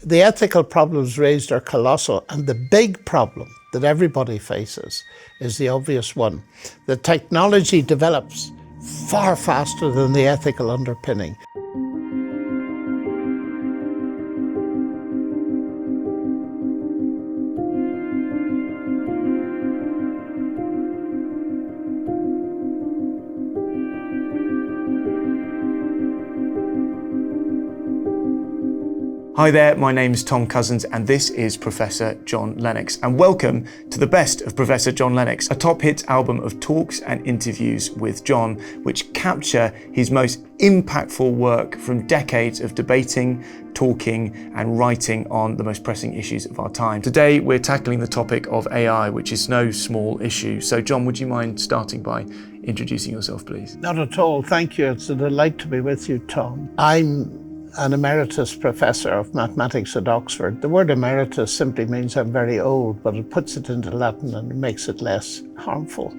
The ethical problems raised are colossal, and the big problem that everybody faces is the obvious one. The technology develops far faster than the ethical underpinning. Hi there, my name is Tom Cousins and this is Professor John Lennox, and welcome to the best of Professor John Lennox, a top hit album of talks and interviews with John which capture his most impactful work from decades of debating, talking and writing on the most pressing issues of our time. Today we're tackling the topic of AI, which is no small issue. So John, would you mind starting by introducing yourself, please? Not at all, thank you. It's a delight to be with you, Tom. I'm an emeritus professor of mathematics at Oxford. The word emeritus simply means I'm very old, but it puts it into Latin and makes it less harmful.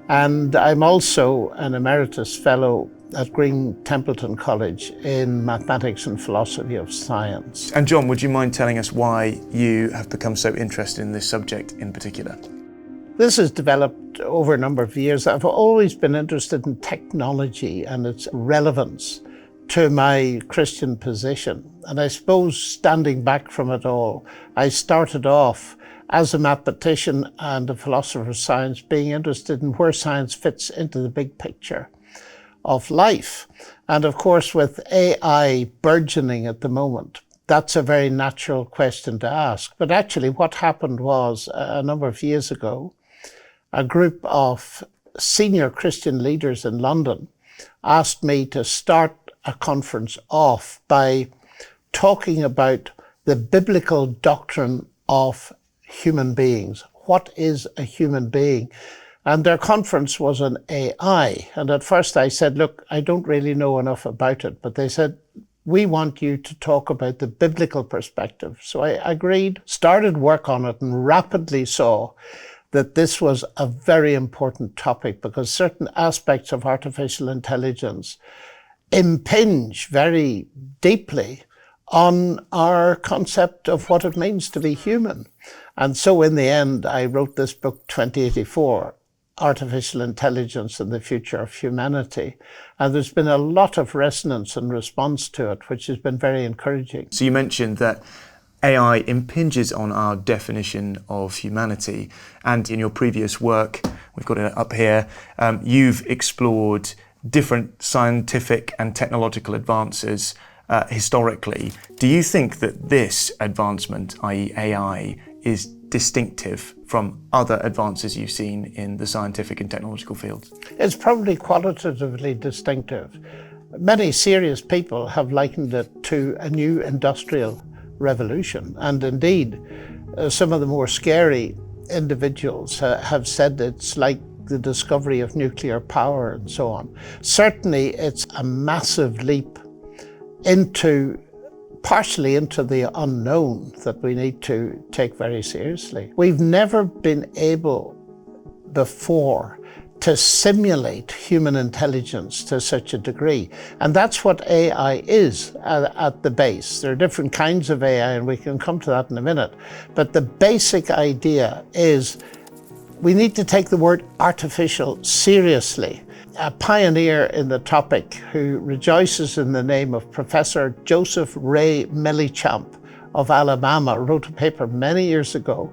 And I'm also an emeritus fellow at Green Templeton College in mathematics and philosophy of science. And John, would you mind telling us why you have become so interested in this subject in particular? This has developed over a number of years. I've always been interested in technology and its relevance to my Christian position. And I suppose standing back from it all, I started off as a mathematician and a philosopher of science, being interested in where science fits into the big picture of life. And of course, with AI burgeoning at the moment, that's a very natural question to ask. But actually what happened was, a number of years ago, a group of senior Christian leaders in London asked me to start a conference off by talking about the biblical doctrine of human beings. What is a human being? And their conference was on AI. And at first I said, look, I don't really know enough about it. But they said, we want you to talk about the biblical perspective. So I agreed, started work on it, and rapidly saw that this was a very important topic because certain aspects of artificial intelligence impinge very deeply on our concept of what it means to be human. And so in the end, I wrote this book, 2084, Artificial Intelligence and the Future of Humanity. And there's been a lot of resonance and response to it, which has been very encouraging. So you mentioned that AI impinges on our definition of humanity. And in your previous work, we've got it up here, you've explored different scientific and technological advances historically. Do you think that this advancement, i.e. AI, is distinctive from other advances you've seen in the scientific and technological fields? It's probably qualitatively distinctive. Many serious people have likened it to a new industrial revolution. And indeed, some of the more scary individuals have said it's like the discovery of nuclear power and so on. Certainly it's a massive leap partially into the unknown that we need to take very seriously. We've never been able before to simulate human intelligence to such a degree. And that's what AI is at the base. There are different kinds of AI, and we can come to that in a minute. But the basic idea is we need to take the word artificial seriously. A pioneer in the topic who rejoices in the name of Professor Joseph Ray Mellichamp of Alabama wrote a paper many years ago.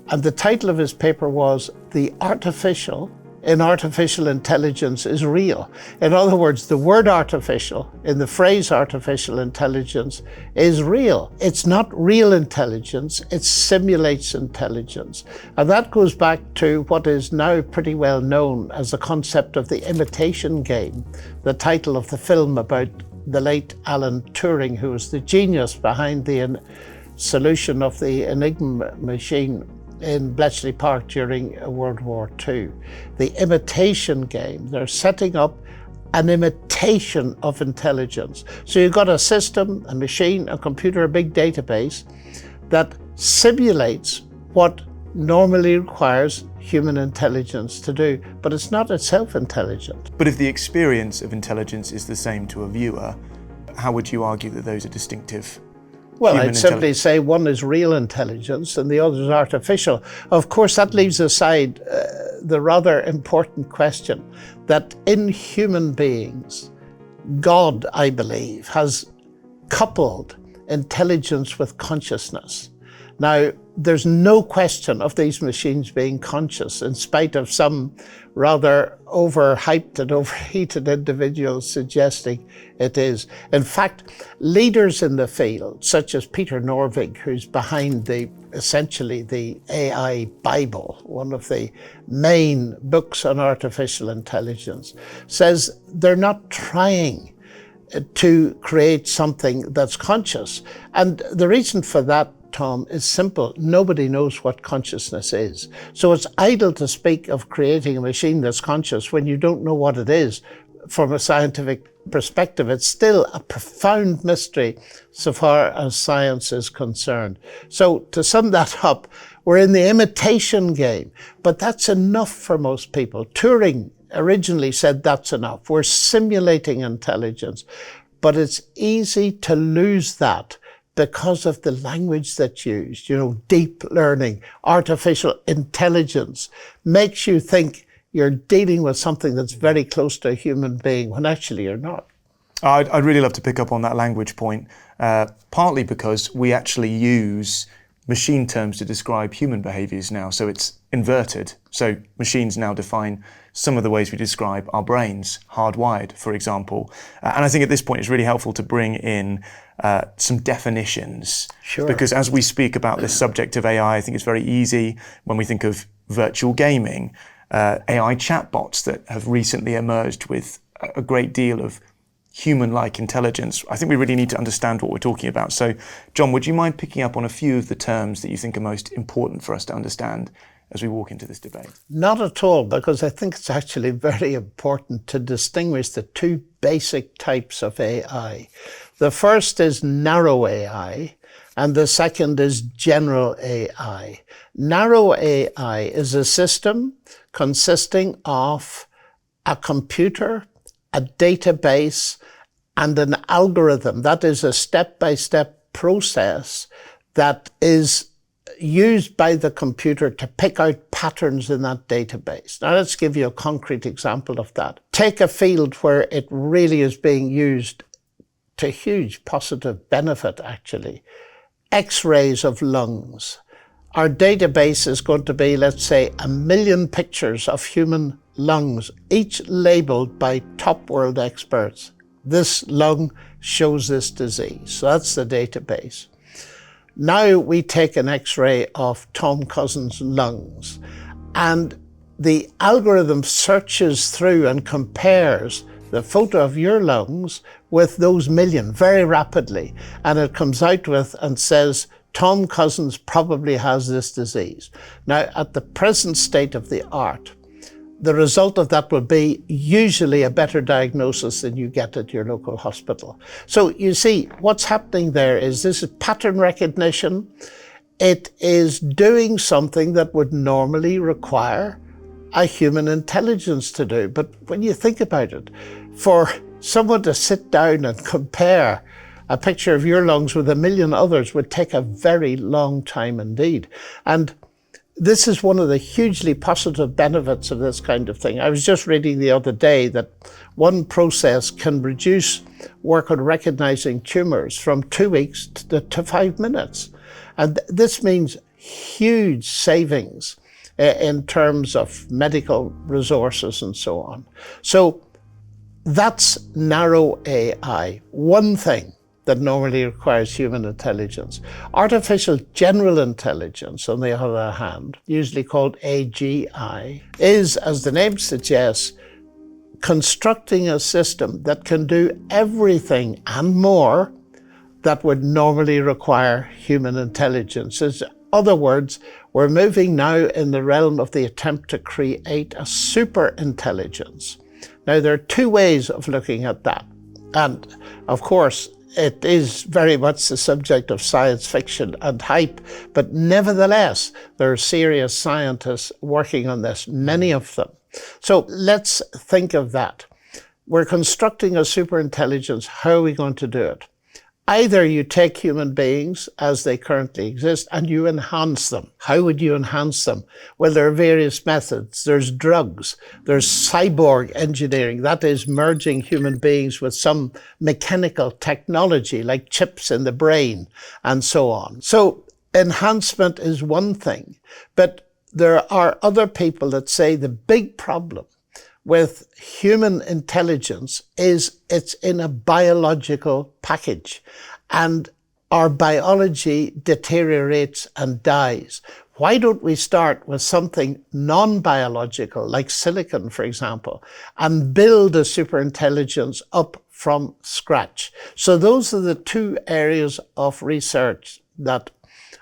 And the title of his paper was "The Artificial in Artificial Intelligence is Real." In other words, the word artificial in the phrase artificial intelligence is real. It's not real intelligence, it simulates intelligence. And that goes back to what is now pretty well known as the concept of the imitation game, the title of the film about the late Alan Turing, who was the genius behind the solution of the Enigma machine in Bletchley Park during World War II. The imitation game, they're setting up an imitation of intelligence. So you've got a system, a machine, a computer, a big database that simulates what normally requires human intelligence to do, but it's not itself intelligent. But if the experience of intelligence is the same to a viewer, how would you argue that those are distinctive Well, human I'd simply intelligence? say one is real intelligence and the other is artificial. Of course, that leaves aside the rather important question that in human beings, God, I believe, has coupled intelligence with consciousness. Now, there's no question of these machines being conscious, in spite of some rather overhyped and overheated individuals suggesting it is. In fact, leaders in the field, such as Peter Norvig, who's behind essentially the AI Bible, one of the main books on artificial intelligence, says they're not trying to create something that's conscious. And the reason for that, Tom, is simple. Nobody knows what consciousness is. So it's idle to speak of creating a machine that's conscious when you don't know what it is. From a scientific perspective, it's still a profound mystery so far as science is concerned. So to sum that up, we're in the imitation game, but that's enough for most people. Turing originally said that's enough. We're simulating intelligence, but it's easy to lose that because of the language that's used. Deep learning, artificial intelligence makes you think you're dealing with something that's very close to a human being when actually you're not. I'd really love to pick up on that language point, partly because we actually use machine terms to describe human behaviors now, so it's inverted. So machines now define some of the ways we describe our brains, hardwired, for example. And I think at this point it's really helpful to bring in some definitions. Sure. Because as we speak about this subject of AI, I think it's very easy when we think of virtual gaming, AI chatbots that have recently emerged with a great deal of human-like intelligence. I think we really need to understand what we're talking about. So, John, would you mind picking up on a few of the terms that you think are most important for us to understand as we walk into this debate? Not at all, because I think it's actually very important to distinguish the two basic types of AI. The first is narrow AI, and the second is general AI. Narrow AI is a system consisting of a computer, a database, and an algorithm. That is a step-by-step process that is used by the computer to pick out patterns in that database. Now let's give you a concrete example of that. Take a field where it really is being used to huge positive benefit, actually. X-rays of lungs. Our database is going to be, let's say, 1 million pictures of human lungs, each labeled by top world experts. This lung shows this disease. So that's the database. Now we take an X-ray of Tom Cousin's lungs, and the algorithm searches through and compares the photo of your lungs with those million very rapidly. And it comes out with and says, Tom Cousins probably has this disease. Now, at the present state of the art, the result of that will be usually a better diagnosis than you get at your local hospital. So you see, what's happening there is this is pattern recognition. It is doing something that would normally require a human intelligence to do. But when you think about it, for someone to sit down and compare a picture of your lungs with 1 million others would take a very long time indeed. And this is one of the hugely positive benefits of this kind of thing. I was just reading the other day that one process can reduce work on recognizing tumors from 2 weeks to 5 minutes. And this means huge savings in terms of medical resources and so on. So that's narrow AI, one thing that normally requires human intelligence. Artificial general intelligence, on the other hand, usually called AGI, is, as the name suggests, constructing a system that can do everything and more that would normally require human intelligence. In other words, we're moving now in the realm of the attempt to create a superintelligence. Now, there are two ways of looking at that. And of course, it is very much the subject of science fiction and hype, but nevertheless, there are serious scientists working on this, many of them. So let's think of that. We're constructing a superintelligence. How are we going to do it? Either you take human beings as they currently exist and you enhance them. How would you enhance them? Well, there are various methods. There's drugs. There's cyborg engineering. That is merging human beings with some mechanical technology like chips in the brain and so on. So enhancement is one thing, but there are other people that say the big problem with human intelligence is it's in a biological package and our biology deteriorates and dies. Why don't we start with something non-biological, like silicon, for example, and build a superintelligence up from scratch? So those are the two areas of research that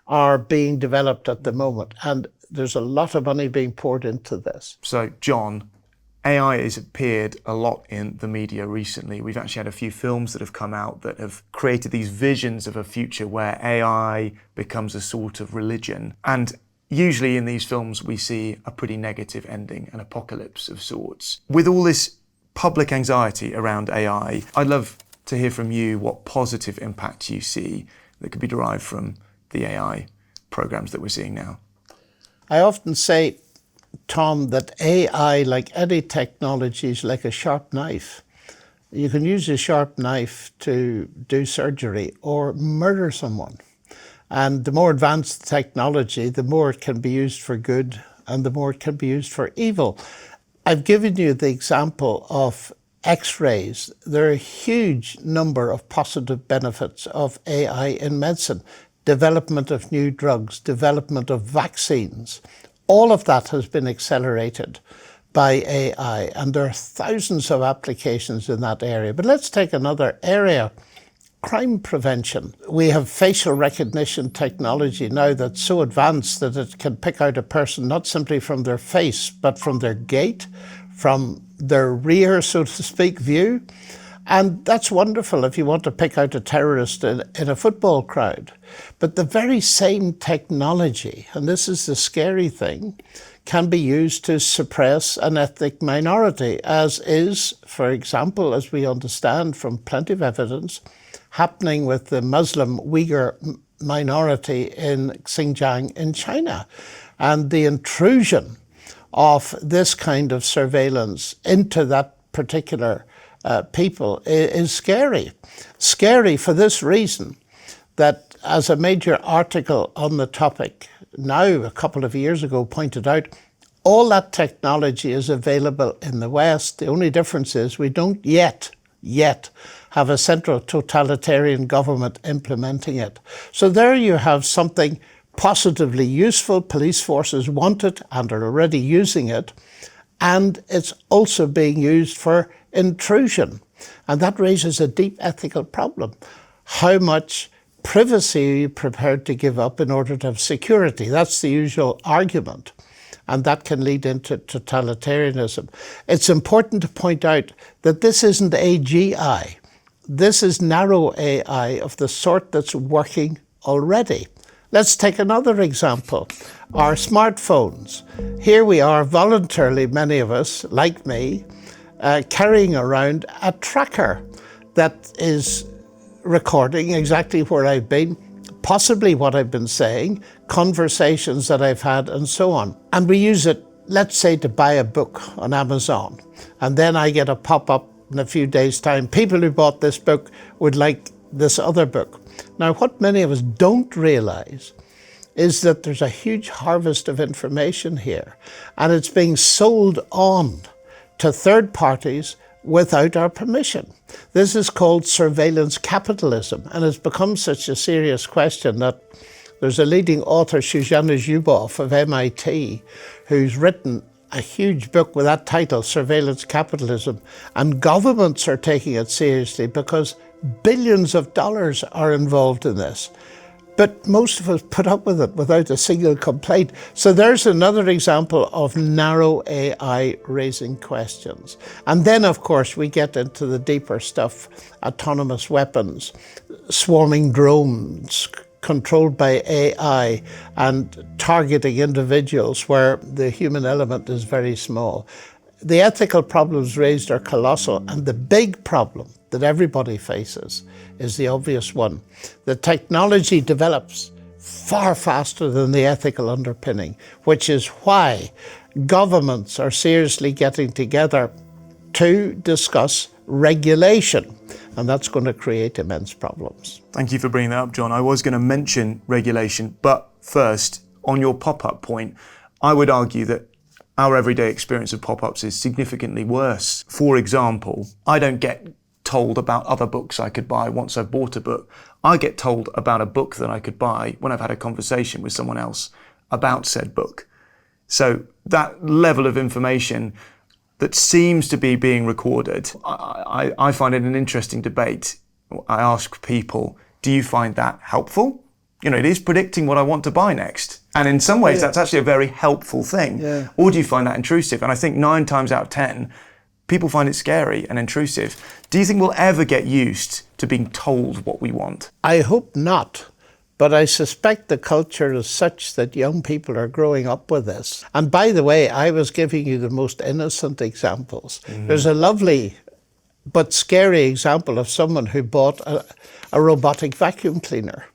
are being developed at the moment. And there's a lot of money being poured into this. So, John, AI has appeared a lot in the media recently. We've actually had a few films that have come out that have created these visions of a future where AI becomes a sort of religion. And usually in these films, we see a pretty negative ending, an apocalypse of sorts. With all this public anxiety around AI, I'd love to hear from you what positive impact you see that could be derived from the AI programs that we're seeing now. I often say, Tom, that AI, like any technology, is like a sharp knife. You can use a sharp knife to do surgery or murder someone. And the more advanced the technology, the more it can be used for good and the more it can be used for evil. I've given you the example of X-rays. There are a huge number of positive benefits of AI in medicine. Development of new drugs, development of vaccines. All of that has been accelerated by AI, and there are thousands of applications in that area. But let's take another area, crime prevention. We have facial recognition technology now that's so advanced that it can pick out a person not simply from their face, but from their gait, from their rear, so to speak, view. And that's wonderful if you want to pick out a terrorist in a football crowd. But the very same technology, and this is the scary thing, can be used to suppress an ethnic minority, as is, for example, as we understand from plenty of evidence, happening with the Muslim Uyghur minority in Xinjiang in China. And the intrusion of this kind of surveillance into that particular people is scary. Scary for this reason, that as a major article on the topic now a couple of years ago pointed out, all that technology is available in the West. The only difference is we don't yet have a central totalitarian government implementing it. So there you have something positively useful. Police forces want it and are already using it. And it's also being used for intrusion. And that raises a deep ethical problem. How much privacy are you prepared to give up in order to have security? That's the usual argument. And that can lead into totalitarianism. It's important to point out that this isn't AGI. This is narrow AI of the sort that's working already. Let's take another example. Our smartphones. Here we are voluntarily, many of us, like me, carrying around a tracker that is recording exactly where I've been, possibly what I've been saying, conversations that I've had, and so on. And we use it, let's say, to buy a book on Amazon. And then I get a pop-up in a few days' time. People who bought this book would like this other book. Now, what many of us don't realize is that there's a huge harvest of information here, and it's being sold on to third parties without our permission. This is called surveillance capitalism, and it's become such a serious question that there's a leading author, Shoshana Zuboff of MIT, who's written a huge book with that title, Surveillance Capitalism, and governments are taking it seriously because billions of dollars are involved in this. But most of us put up with it without a single complaint. So there's another example of narrow AI raising questions. And then, of course, we get into the deeper stuff, autonomous weapons, swarming drones, controlled by AI, and targeting individuals where the human element is very small. The ethical problems raised are colossal, and the big problem that everybody faces is the obvious one. The technology develops far faster than the ethical underpinning, which is why governments are seriously getting together to discuss regulation, and that's going to create immense problems. Thank you for bringing that up, John. I was going to mention regulation, but first, on your pop-up point, I would argue that our everyday experience of pop-ups is significantly worse. For example, I don't get told about other books I could buy once I've bought a book. I get told about a book that I could buy when I've had a conversation with someone else about said book. So that level of information that seems to be being recorded, I find it an interesting debate. I ask people, do you find that helpful? You know, it is predicting what I want to buy next. And in some ways, that's actually a very helpful thing. Yeah. Or do you find that intrusive? And I think 9 times out of 10, people find it scary and intrusive. Do you think we'll ever get used to being told what we want? I hope not. But I suspect the culture is such that young people are growing up with this. And by the way, I was giving you the most innocent examples. There's a lovely but scary example of someone who bought a robotic vacuum cleaner.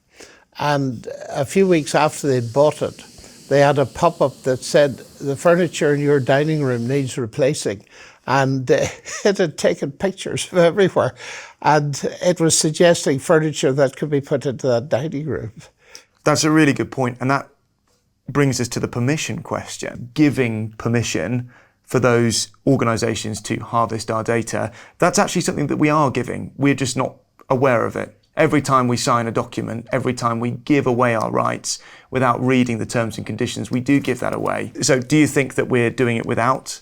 And a few weeks after they'd bought it, they had a pop-up that said, the furniture in your dining room needs replacing. And it had taken pictures of everywhere. And it was suggesting furniture that could be put into that dining room. That's a really good point. And that brings us to the permission question. Giving permission for those organisations to harvest our data, that's actually something that we are giving. We're just not aware of it. Every time we sign a document, every time we give away our rights without reading the terms and conditions, we do give that away. So do you think that we're doing it without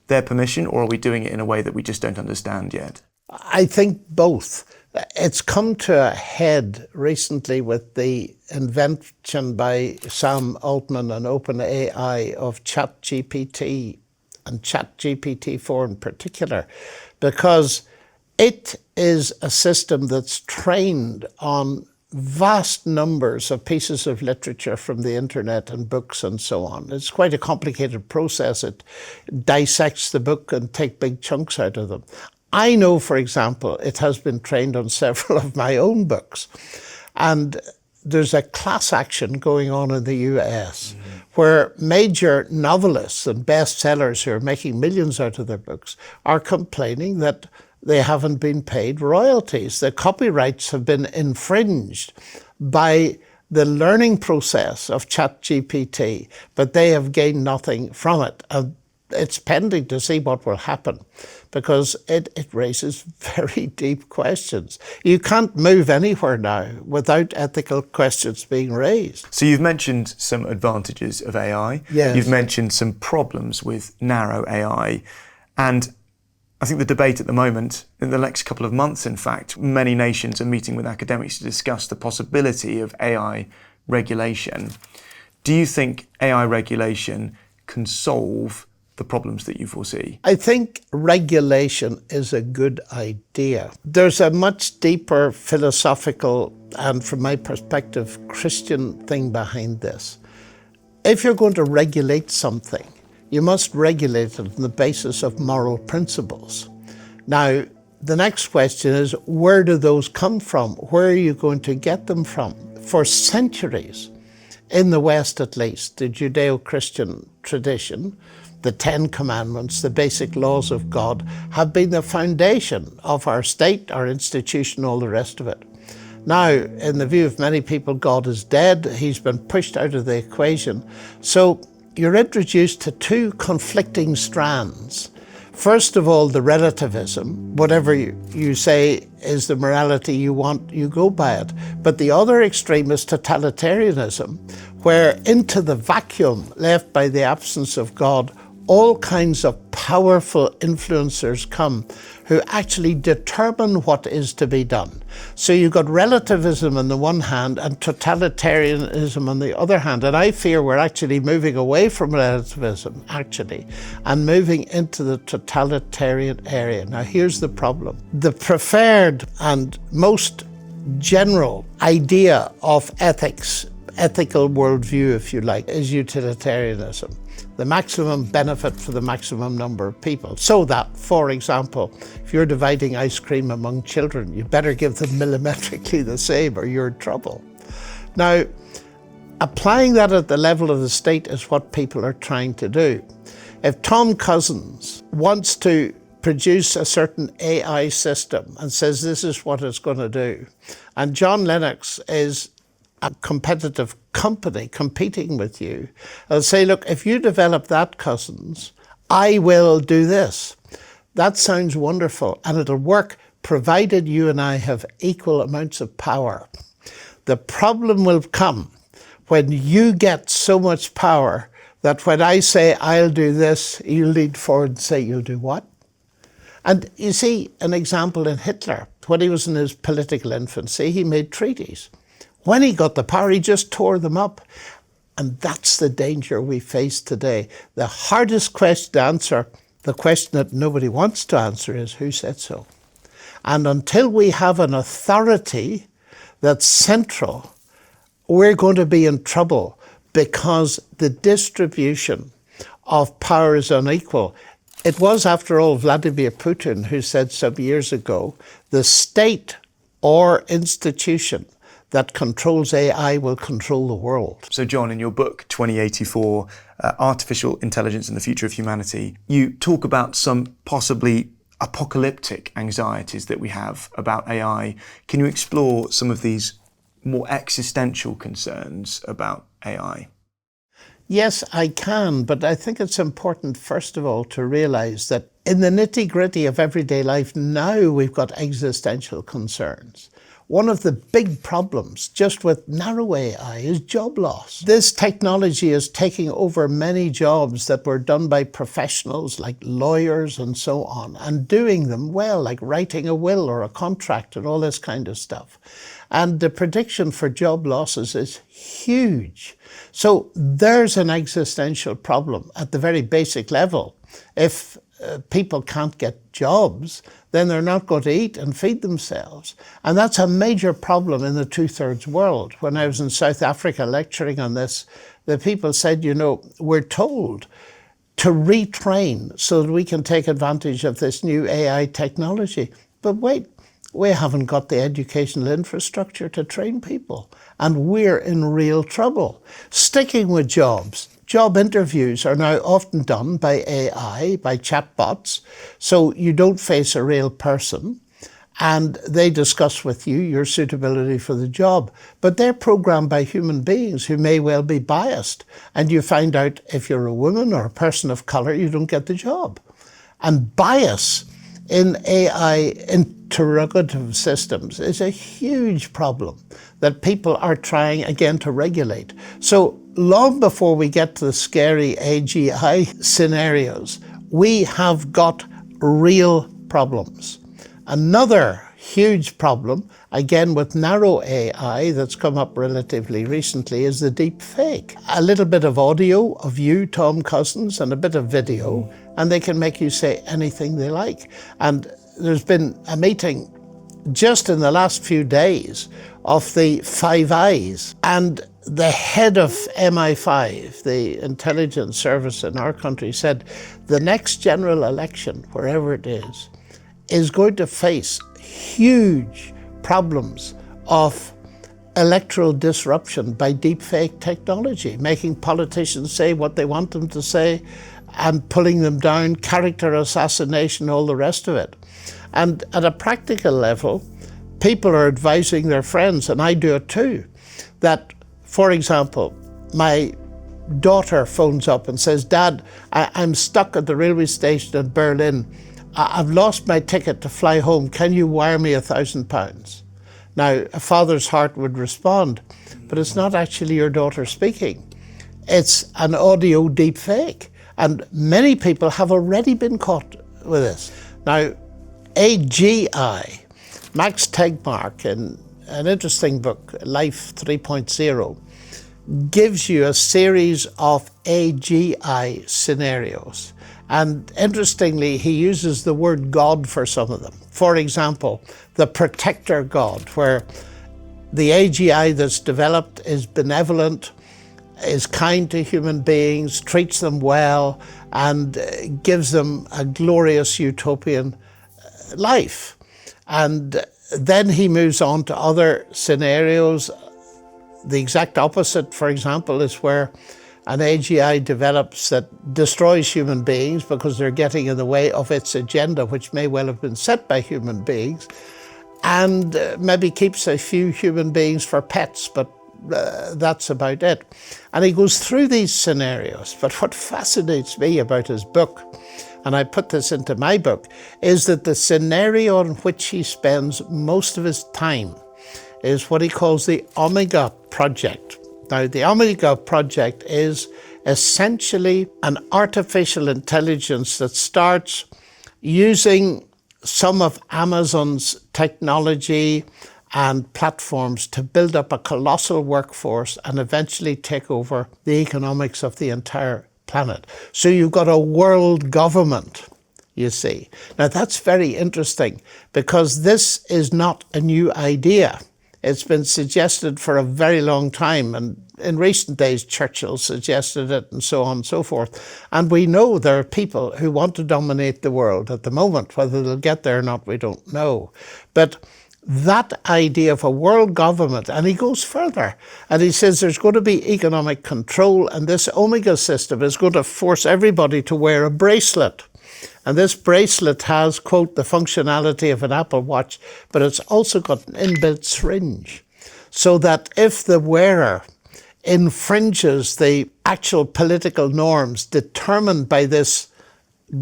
their permission, or are we doing it in a way that we just don't understand yet? I think both. It's come to a head recently with the invention by Sam Altman and OpenAI of ChatGPT and ChatGPT-4 in particular, because it is a system that's trained on vast numbers of pieces of literature from the internet and books and so on. It's quite a complicated process. It dissects the book and takes big chunks out of them. I know, for example, it has been trained on several of my own books. And there's a class action going on in the US where major novelists and bestsellers who are making millions out of their books are complaining that they haven't been paid royalties. The copyrights have been infringed by the learning process of ChatGPT, but they have gained nothing from it. And it's pending to see what will happen, because it raises very deep questions. You can't move anywhere now without ethical questions being raised. So you've mentioned some advantages of AI. Yes. You've mentioned some problems with narrow AI. And I think the debate at the moment, in the next couple of months, in fact, many nations are meeting with academics to discuss the possibility of AI regulation. Do you think AI regulation can solve the problems that you foresee? I think regulation is a good idea. There's a much deeper philosophical and, from my perspective, Christian thing behind this. If you're going to regulate something, you must regulate it on the basis of moral principles. Now, the next question is, where do those come from? Where are you going to get them from? For centuries, in the West at least, the Judeo-Christian tradition, the 10 Commandments, the basic laws of God, have been the foundation of our state, our institution, all the rest of it. Now, in the view of many people, God is dead. He's been pushed out of the equation. So you're introduced to 2 conflicting strands. First of all, the relativism. Whatever you say is the morality you want, you go by it. But the other extreme is totalitarianism, where into the vacuum left by the absence of God, all kinds of powerful influencers come who actually determine what is to be done. So you've got relativism on the one hand and totalitarianism on the other hand. And I fear we're actually moving away from relativism, actually, and moving into the totalitarian area. Now, here's the problem. The preferred and most general idea of ethics, ethical worldview, if you like, is utilitarianism. the maximum benefit for the maximum number of people. So that, for example, if you're dividing ice cream among children, you better give them millimetrically the same or you're in trouble. Now, applying that at the level of the state is what people are trying to do. If Tom Cousins wants to produce a certain AI system and says this is what it's going to do, and John Lennox is a competitive company competing with you, and say, look, if you develop that, Cousins, I will do this. That sounds wonderful, and it'll work provided you and I have equal amounts of power. The problem will come when you get so much power that when I say I'll do this, you'll lean forward and say, you'll do what? And you see an example in Hitler. When he was in his political infancy, he made treaties. When he got the power, he just tore them up. And that's the danger we face today. The hardest question to answer, the question that nobody wants to answer, is who said so? And until we have an authority that's central, we're going to be in trouble because the distribution of power is unequal. It was, after all, Vladimir Putin who said some years ago, the state or institution that controls AI will control the world. So John, in your book, 2084, Artificial Intelligence and the Future of Humanity, you talk about some possibly apocalyptic anxieties that we have about AI. Can you explore some of these more existential concerns about AI? Yes, I can, but I think it's important, first of all, to realize that in the nitty-gritty of everyday life now, we've got existential concerns. One of the big problems just with narrow AI is job loss. This technology is taking over many jobs that were done by professionals like lawyers and so on, and doing them well, like writing a will or a contract and all this kind of stuff. And the prediction for job losses is huge. So there's an existential problem at the very basic level. If people can't get jobs, then they're not going to eat and feed themselves. And that's a major problem in the two-thirds world. When I was in South Africa lecturing on this, the people said, you know, we're told to retrain so that we can take advantage of this new AI technology. But wait, we haven't got the educational infrastructure to train people, and we're in real trouble. Sticking with jobs. Job interviews are now often done by AI, by chatbots, so you don't face a real person, and they discuss with you your suitability for the job. But they're programmed by human beings who may well be biased, and you find out if you're a woman or a person of colour, you don't get the job. And bias in AI interrogative systems is a huge problem that people are trying again to regulate. So long before we get to the scary AGI scenarios, we have got real problems. Another huge problem, again with narrow AI, that's come up relatively recently is the deep fake. A little bit of audio of you, Tom Cousins, and a bit of video, and they can make you say anything they like. And there's been a meeting just in the last few days of the Five Eyes, and the head of MI5, the intelligence service in our country, said the next general election, wherever it is going to face huge problems of electoral disruption by deepfake technology, making politicians say what they want them to say and pulling them down, character assassination, all the rest of it. And at a practical level, people are advising their friends, and I do it too, that, for example, my daughter phones up and says, Dad, I'm stuck at the railway station in Berlin. I've lost my ticket to fly home. Can you wire me £1,000? Now, a father's heart would respond, but it's not actually your daughter speaking. It's an audio deep fake. And many people have already been caught with this. Now, AGI, Max Tegmark, in an interesting book, Life 3.0, gives you a series of AGI scenarios. And interestingly, he uses the word God for some of them. For example, the protector God, where the AGI that's developed is benevolent, is kind to human beings, treats them well, and gives them a glorious utopian life. And then he moves on to other scenarios. The exact opposite, for example, is where an AGI develops that destroys human beings because they're getting in the way of its agenda, which may well have been set by human beings, and maybe keeps a few human beings for pets, but that's about it. And he goes through these scenarios. But what fascinates me about his book, and I put this into my book, is that the scenario on which he spends most of his time is what he calls the Omega Project. Now, the Omega Project is essentially an artificial intelligence that starts using some of Amazon's technology and platforms to build up a colossal workforce and eventually take over the economics of the entire planet. So you've got a world government, you see. Now that's very interesting because this is not a new idea. It's been suggested for a very long time, and in recent days Churchill suggested it and so on and so forth. And we know there are people who want to dominate the world at the moment. Whether they'll get there or not, we don't know. But that idea of a world government, and he goes further and he says there's going to be economic control, and this Omega system is going to force everybody to wear a bracelet. And this bracelet has, quote, the functionality of an Apple Watch, but it's also got an inbuilt syringe, so that if the wearer infringes the actual political norms determined by this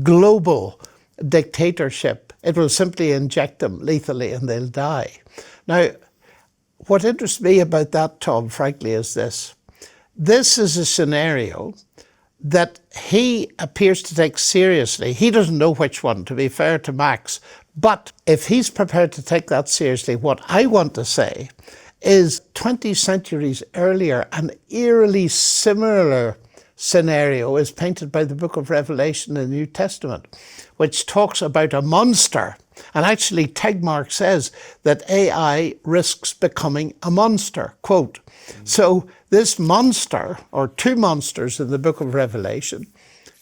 global dictatorship, it will simply inject them lethally and they'll die. Now, what interests me about that, Tom, frankly, is this. This is a scenario that he appears to take seriously. He doesn't know which one, to be fair to Max. But if he's prepared to take that seriously, what I want to say is 20 centuries earlier, an eerily similar scenario is painted by the book of Revelation in the New Testament, which talks about a monster. And actually, Tegmark says that AI risks becoming a monster, quote. So this monster, or two monsters in the book of Revelation,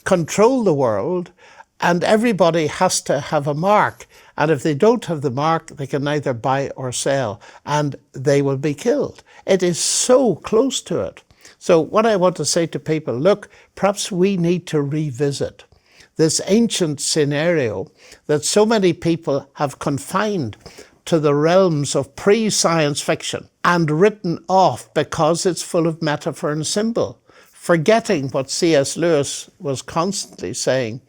control the world, and everybody has to have a mark. And if they don't have the mark, they can neither buy or sell, and they will be killed. It is so close to it. So what I want to say to people, look, perhaps we need to revisit this ancient scenario that so many people have confined to the realms of pre-science fiction and written off because it's full of metaphor and symbol, forgetting what C.S. Lewis was constantly saying,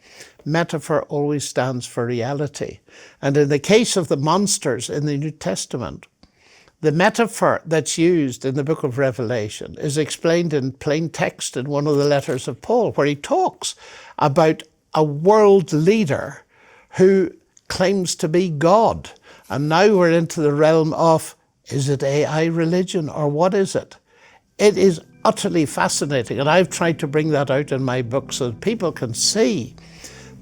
metaphor always stands for reality. And in the case of the monsters in the New Testament, the metaphor that's used in the book of Revelation is explained in plain text in one of the letters of Paul, where he talks about a world leader who claims to be God. And now we're into the realm of, is it AI religion or what is it? It is utterly fascinating. And I've tried to bring that out in my book so that people can see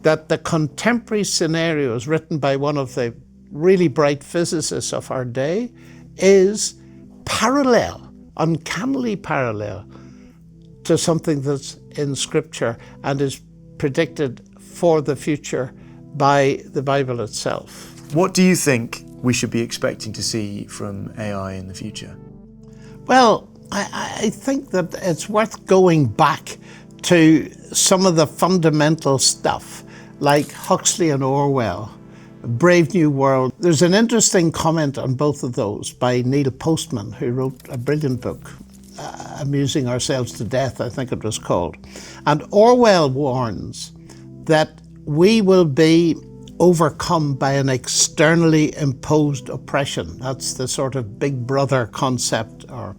that the contemporary scenarios written by one of the really bright physicists of our day is parallel, uncannily parallel to something that's in Scripture and is predicted for the future by the Bible itself. What do you think we should be expecting to see from AI in the future? Well, I think that it's worth going back to some of the fundamental stuff, like Huxley and Orwell, Brave New World. There's an interesting comment on both of those by Neil Postman, who wrote a brilliant book, Amusing Ourselves to Death, I think it was called. And Orwell warns that we will be overcome by an externally imposed oppression. That's the sort of big brother concept, or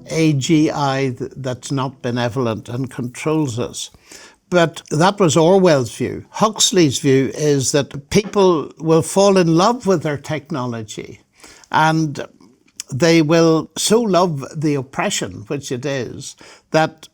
AGI that's not benevolent and controls us. But that was Orwell's view. Huxley's view is that people will fall in love with their technology, and they will so love the oppression, which it is, that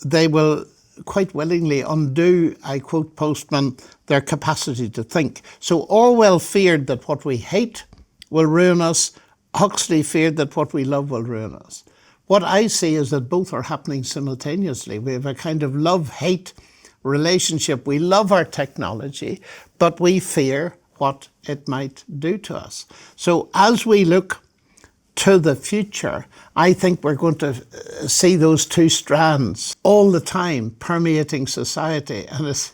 they will quite willingly undo, I quote Postman, their capacity to think. So Orwell feared that what we hate will ruin us. Huxley feared that what we love will ruin us. What I see is that both are happening simultaneously. We have a kind of love-hate relationship. We love our technology, but we fear what it might do to us. So as we look to the future, I think we're going to see those two strands all the time permeating society, and it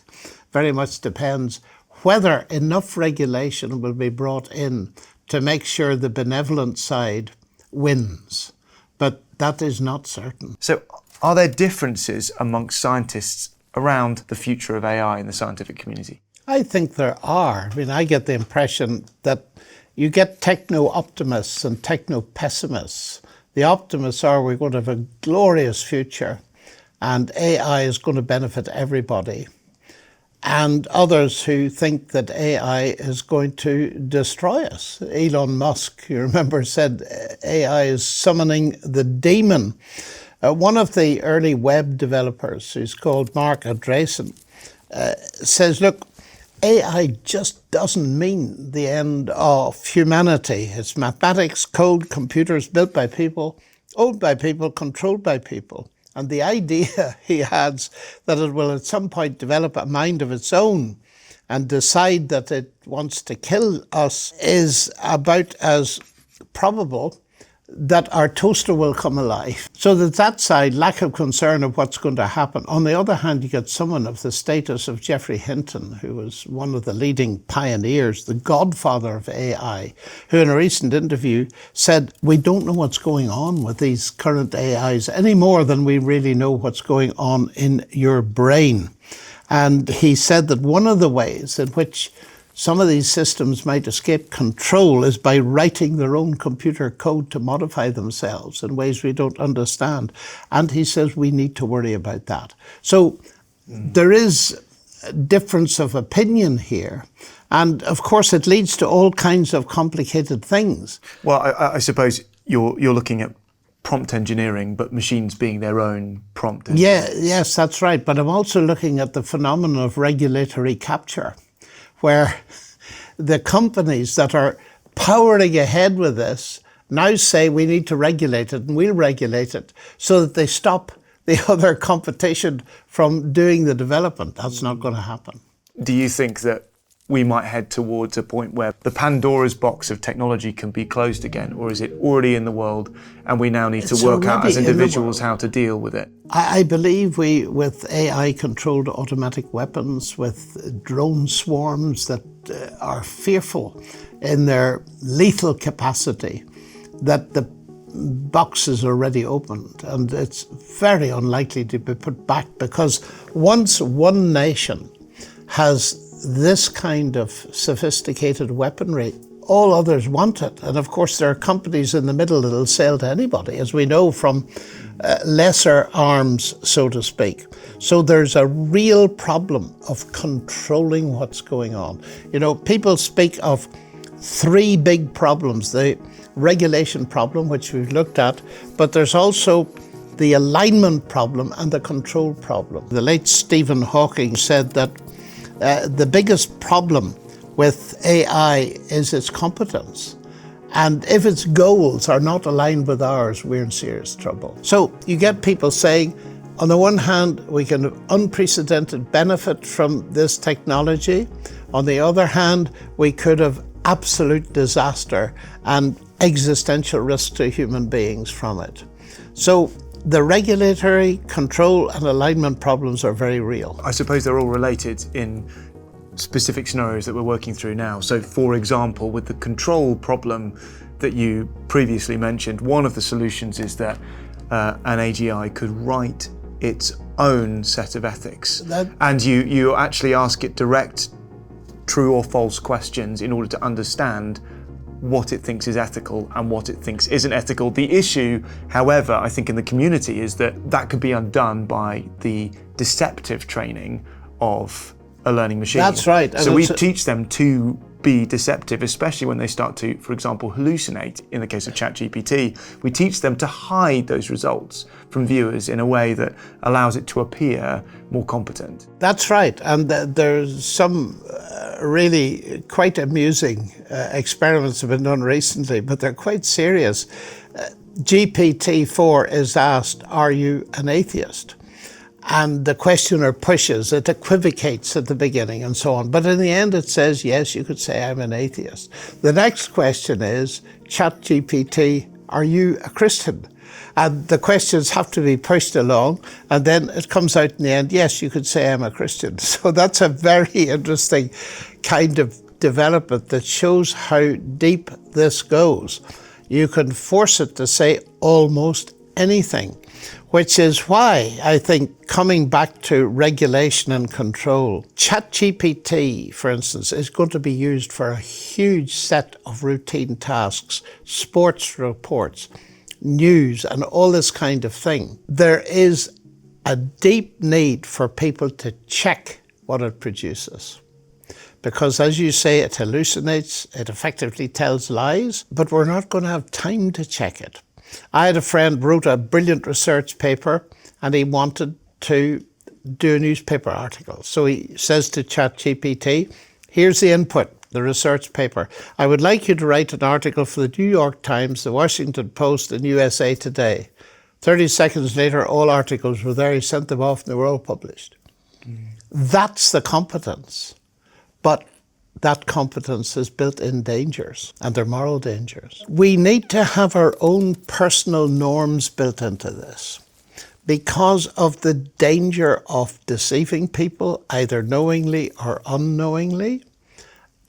very much depends whether enough regulation will be brought in to make sure the benevolent side wins. But that is not certain. So are there differences amongst scientists around the future of AI in the scientific community? I think there are. I mean, I get the impression that you get techno-optimists and techno-pessimists. The optimists are, we're going to have a glorious future and AI is going to benefit everybody. And others who think that AI is going to destroy us. Elon Musk, you remember, said AI is summoning the demon. One of the early web developers, who's called Mark Andreessen, says, look, AI just doesn't mean the end of humanity. It's mathematics, code, computers built by people, owned by people, controlled by people. And the idea, he adds, that it will at some point develop a mind of its own and decide that it wants to kill us is about as probable that our toaster will come alive. So that side, lack of concern of what's going to happen. On the other hand, you get someone of the status of Geoffrey Hinton, who was one of the leading pioneers, the godfather of AI, who in a recent interview said, we don't know what's going on with these current AIs any more than we really know what's going on in your brain. And he said that one of the ways in which some of these systems might escape control is by writing their own computer code to modify themselves in ways we don't understand. And he says we need to worry about that. So there is a difference of opinion here. And of course, it leads to all kinds of complicated things. Well, I suppose you're looking at prompt engineering, but machines being their own prompt engineers. Yes, that's right. But I'm also looking at the phenomenon of regulatory capture, where the companies that are powering ahead with this now say we need to regulate it and we'll regulate it so that they stop the other competition from doing the development. That's not going to happen. Do you think that we might head towards a point where the Pandora's box of technology can be closed again, or is it already in the world and we now need to work out as individuals how to deal with it? I believe with AI-controlled automatic weapons, with drone swarms that are fearful in their lethal capacity, that the box is already opened and it's very unlikely to be put back, because once one nation has this kind of sophisticated weaponry, all others want it. And of course, there are companies in the middle that will sell to anybody, as we know from lesser arms, so to speak. So there's a real problem of controlling what's going on. You know, people speak of three big problems: the regulation problem, which we've looked at, but there's also the alignment problem and the control problem. The late Stephen Hawking said that the biggest problem with AI is its competence. And if its goals are not aligned with ours, we're in serious trouble. So you get people saying, on the one hand, we can have unprecedented benefit from this technology. On the other hand, we could have absolute disaster and existential risk to human beings from it. So the regulatory control and alignment problems are very real. I suppose they're all related in specific scenarios that we're working through now. So for example, with the control problem that you previously mentioned, one of the solutions is that an AGI could write its own set of ethics. And you actually ask it direct true or false questions in order to understand what it thinks is ethical and what it thinks isn't ethical. The issue, however, I think in the community is that could be undone by the deceptive training of a learning machine. That's right. So we teach them to be deceptive, especially when they start to, for example, hallucinate. In the case of ChatGPT, we teach them to hide those results from viewers in a way that allows it to appear more competent. That's right. And there's some really quite amusing experiments have been done recently, but they're quite serious. GPT-4 is asked, are you an atheist? And the questioner pushes, it equivocates at the beginning and so on. But in the end, it says, yes, you could say I'm an atheist. The next question is, ChatGPT, are you a Christian? And the questions have to be pushed along, and then it comes out in the end, yes, you could say I'm a Christian. So that's a very interesting kind of development that shows how deep this goes. You can force it to say almost anything, which is why I think coming back to regulation and control, ChatGPT, for instance, is going to be used for a huge set of routine tasks, sports reports, news, and all this kind of thing. There is a deep need for people to check what it produces. Because as you say, it hallucinates, it effectively tells lies, but we're not going to have time to check it. I had a friend wrote a brilliant research paper and he wanted to do a newspaper article. So he says to ChatGPT, here's the input, the research paper. I would like you to write an article for the New York Times, the Washington Post, and USA Today. 30 seconds later, all articles were there. He sent them off and they were all published. That's the competence. But that competence is built in dangers, and they're moral dangers. We need to have our own personal norms built into this because of the danger of deceiving people, either knowingly or unknowingly,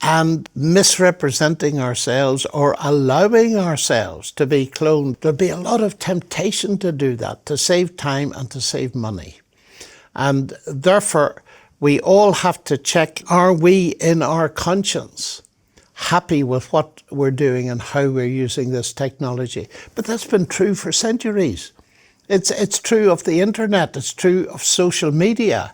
and misrepresenting ourselves or allowing ourselves to be cloned. There'll be a lot of temptation to do that, to save time and to save money. And therefore, we all have to check, are we in our conscience happy with what we're doing and how we're using this technology? But that's been true for centuries. It's true of the internet, it's true of social media.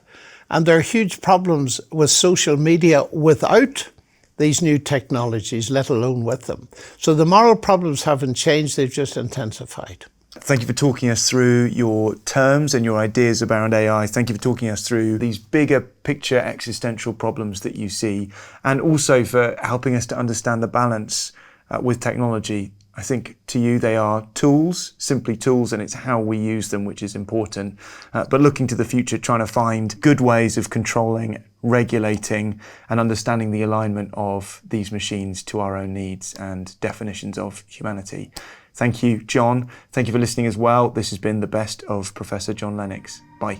And there are huge problems with social media without these new technologies, let alone with them. So the moral problems haven't changed, they've just intensified. Thank you for talking us through your terms and your ideas around AI. Thank you for talking us through these bigger picture existential problems that you see, and also for helping us to understand the balance with technology. I think to you they are tools, simply tools, and it's how we use them which is important. But looking to the future, trying to find good ways of controlling, regulating, and understanding the alignment of these machines to our own needs and definitions of humanity. Thank you, John. Thank you for listening as well. This has been the best of Professor John Lennox. Bye.